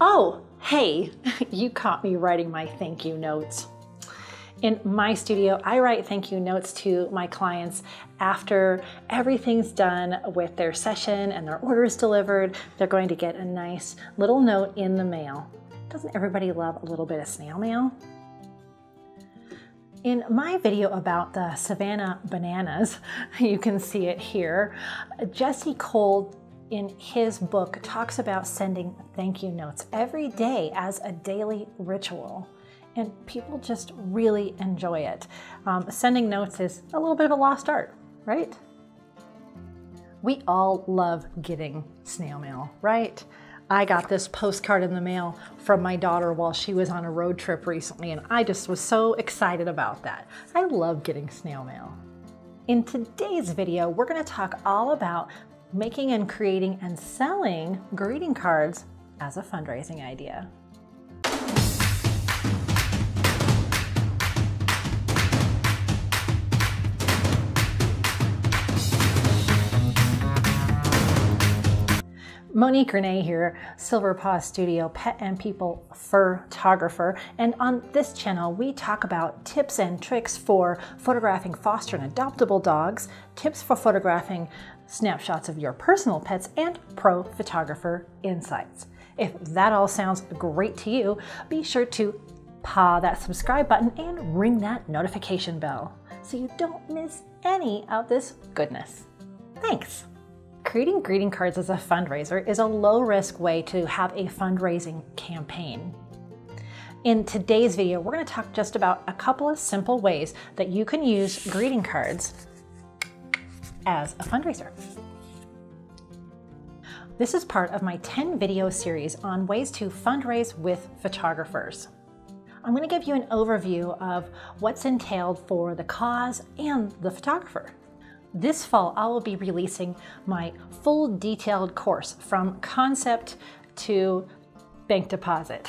Oh, hey, you caught me writing my thank you notes. In my studio, I write thank you notes to my clients after everything's done with their session and their orders delivered. They're going to get a nice little note in the mail. Doesn't everybody love a little bit of snail mail? In my video about the Savannah bananas, you can see it here, Jesse Cole in his book talks about sending thank you notes every day as a daily ritual. And people just really enjoy it. Sending notes is a little bit of a lost art, right? We all love getting snail mail, right? I got this postcard in the mail from my daughter while she was on a road trip recently, and I just was so excited about that. I love getting snail mail. In today's video, we're going to talk all about making and creating and selling greeting cards as a fundraising idea. Monique Renee here, Silver Paw Studio pet and people photographer, and on this channel we talk about tips and tricks for photographing foster and adoptable dogs, tips for photographing snapshots of your personal pets, and pro photographer insights. If that all sounds great to you, be sure to paw that subscribe button and ring that notification bell so you don't miss any of this goodness. Thanks! Creating greeting cards as a fundraiser is a low-risk way to have a fundraising campaign. In today's video, we're going to talk just about a couple of simple ways that you can use greeting cards as a fundraiser. This is part of my 10-video series on ways to fundraise with photographers. I'm going to give you an overview of what's entailed for the cause and the photographer. This fall, I will be releasing my full detailed course from concept to bank deposit.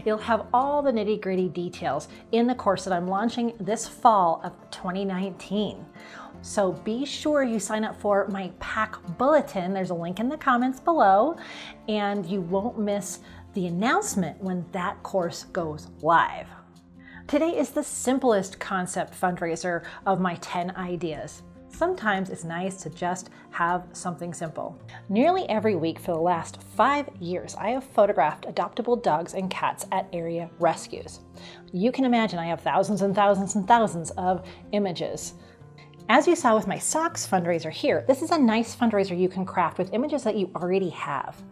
It'll have all the nitty-gritty details in the course that I'm launching this fall of 2019. So be sure you sign up for my pack bulletin. There's a link in the comments below, and you won't miss the announcement when that course goes live. Today is the simplest concept fundraiser of my 10 ideas. Sometimes it's nice to just have something simple. Nearly every week for the last 5 years, I have photographed adoptable dogs and cats at area rescues. You can imagine I have thousands and thousands and thousands of images. As you saw with my socks fundraiser here, this is a nice fundraiser you can craft with images that you already have.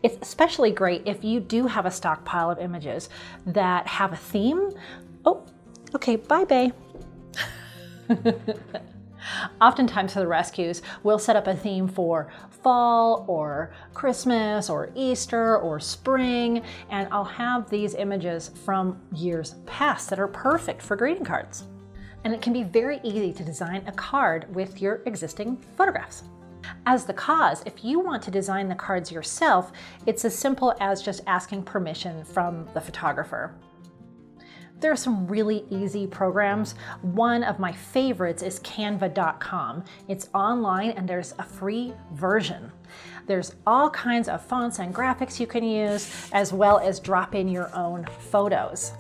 It's especially great if you do have a stockpile of images that have a theme. Oh, okay, bye, bae. Oftentimes for the rescues, we'll set up a theme for fall or Christmas or Easter or spring, and I'll have these images from years past that are perfect for greeting cards. And it can be very easy to design a card with your existing photographs. As the cause, if you want to design the cards yourself, it's as simple as just asking permission from the photographer. There are some really easy programs. One of my favorites is canva.com. It's online and there's a free version. There's all kinds of fonts and graphics you can use, as well as drop in your own photos.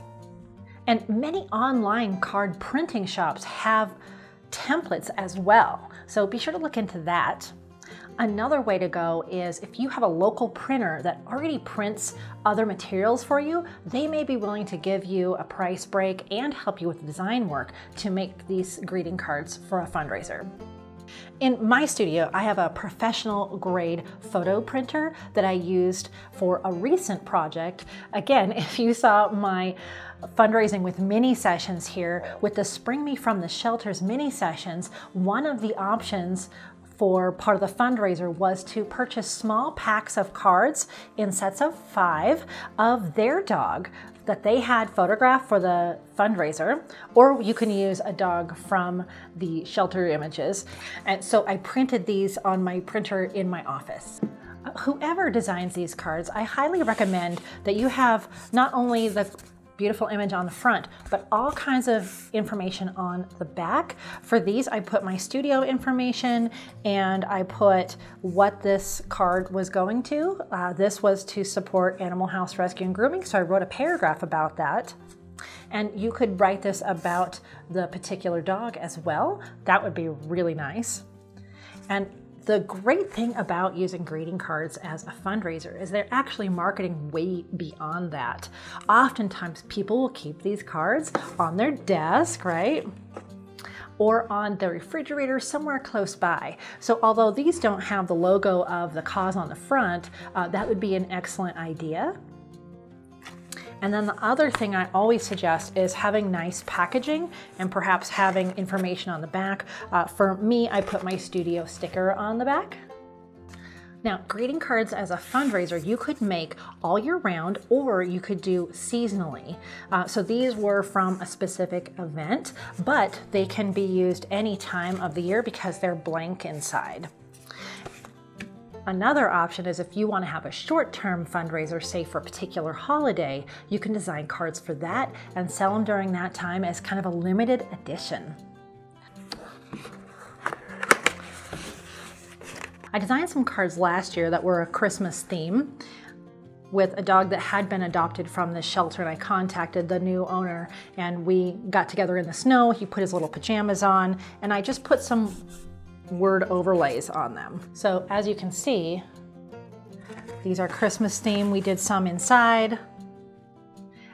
And many online card printing shops have templates as well, so be sure to look into that. Another way to go is if you have a local printer that already prints other materials for you, they may be willing to give you a price break and help you with the design work to make these greeting cards for a fundraiser. In my studio, I have a professional grade photo printer that I used for a recent project. Again, if you saw my fundraising with mini sessions here, with the Spring Me From the Shelters mini sessions, one of the options for part of the fundraiser was to purchase small packs of cards in sets of 5 of their dog that they had photographed for the fundraiser, or you can use a dog from the shelter images. And so I printed these on my printer in my office. Whoever designs these cards, I highly recommend that you have not only the beautiful image on the front, but all kinds of information on the back. For these, I put my studio information and I put what this card was going to. This was to support Animal House Rescue and Grooming, so I wrote a paragraph about that. And you could write this about the particular dog as well. That would be really nice. And the great thing about using greeting cards as a fundraiser is they're actually marketing way beyond that. Oftentimes people will keep these cards on their desk, right? Or on the refrigerator somewhere close by. So although these don't have the logo of the cause on the front, that would be an excellent idea. And then the other thing I always suggest is having nice packaging and perhaps having information on the back. For me, I put my studio sticker on the back. Now, greeting cards as a fundraiser, you could make all year round or you could do seasonally. So these were from a specific event, but they can be used any time of the year because they're blank inside. Another option is if you want to have a short-term fundraiser, say for a particular holiday, you can design cards for that and sell them during that time as kind of a limited edition. I designed some cards last year that were a Christmas theme with a dog that had been adopted from the shelter, and I contacted the new owner and we got together in the snow. He put his little pajamas on and I just put some word overlays on them. So as you can see, these are Christmas theme. We did some inside,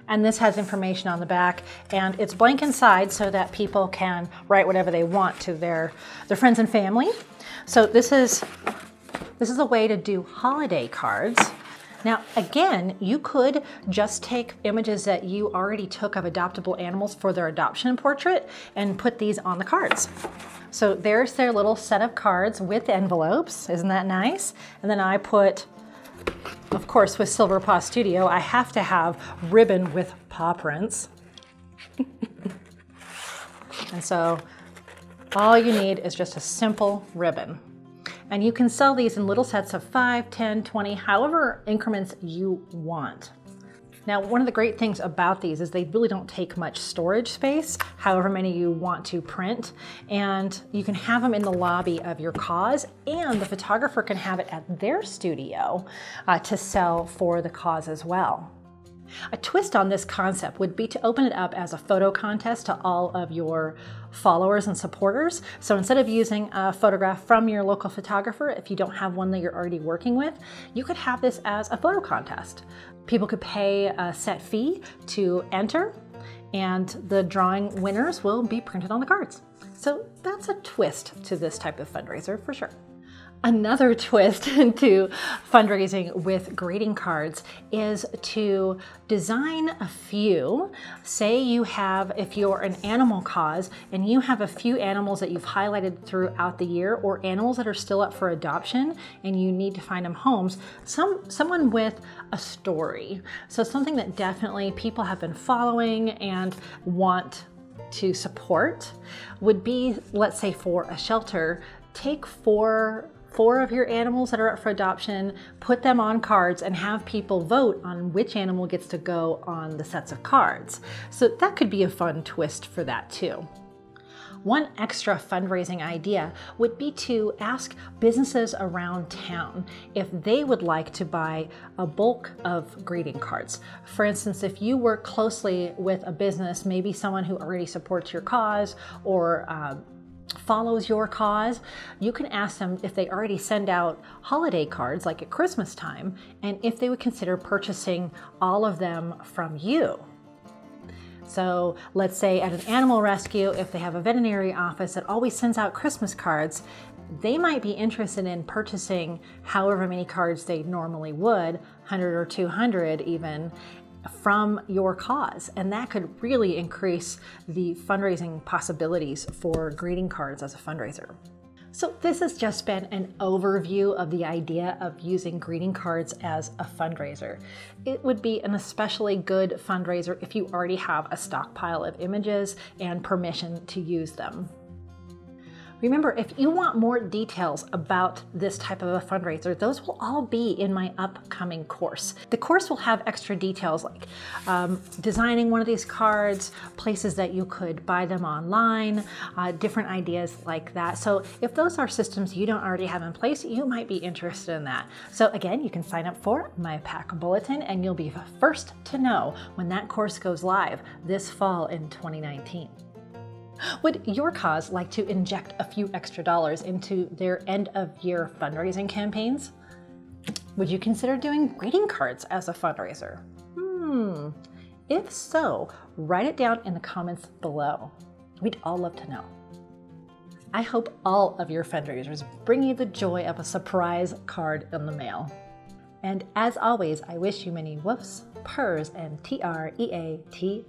and this has information on the back, and it's blank inside so that people can write whatever they want to their friends and family. So this is a way to do holiday cards. Now, again, you could just take images that you already took of adoptable animals for their adoption portrait and put these on the cards. So there's their little set of cards with envelopes. Isn't that nice? And then I put, of course, with Silver Paw Studio, I have to have ribbon with paw prints. And so all you need is just a simple ribbon. And you can sell these in little sets of 5, 10, 20, however increments you want. Now, one of the great things about these is they really don't take much storage space, however many you want to print, and you can have them in the lobby of your cause, and the photographer can have it at their studio to sell for the cause as well. A twist on this concept would be to open it up as a photo contest to all of your followers and supporters. So instead of using a photograph from your local photographer, if you don't have one that you're already working with, you could have this as a photo contest. People could pay a set fee to enter, and the drawing winners will be printed on the cards. So that's a twist to this type of fundraiser for sure. Another twist into fundraising with greeting cards is to design a few. Say you have, if you're an animal cause and you have a few animals that you've highlighted throughout the year, or animals that are still up for adoption and you need to find them homes, someone with a story. So something that definitely people have been following and want to support would be, let's say for a shelter, take four of your animals that are up for adoption, put them on cards and have people vote on which animal gets to go on the sets of cards. So that could be a fun twist for that too. One extra fundraising idea would be to ask businesses around town if they would like to buy a bulk of greeting cards. For instance, if you work closely with a business, maybe someone who already supports your cause or follows your cause, you can ask them if they already send out holiday cards like at Christmas time, and if they would consider purchasing all of them from you. So let's say at an animal rescue, if they have a veterinary office that always sends out Christmas cards, they might be interested in purchasing however many cards they normally would, 100 or 200 even, from your cause, and that could really increase the fundraising possibilities for greeting cards as a fundraiser. So this has just been an overview of the idea of using greeting cards as a fundraiser. It would be an especially good fundraiser if you already have a stockpile of images and permission to use them. Remember, if you want more details about this type of a fundraiser, those will all be in my upcoming course. The course will have extra details like designing one of these cards, places that you could buy them online, different ideas like that. So if those are systems you don't already have in place, you might be interested in that. So again, you can sign up for my pack bulletin and you'll be the first to know when that course goes live this fall in 2019. Would your cause like to inject a few extra dollars into their end of year fundraising campaigns? Would you consider doing greeting cards as a fundraiser? If so, write it down in the comments below. We'd all love to know. I hope all of your fundraisers bring you the joy of a surprise card in the mail. And as always, I wish you many woofs, purrs, and TREATSs.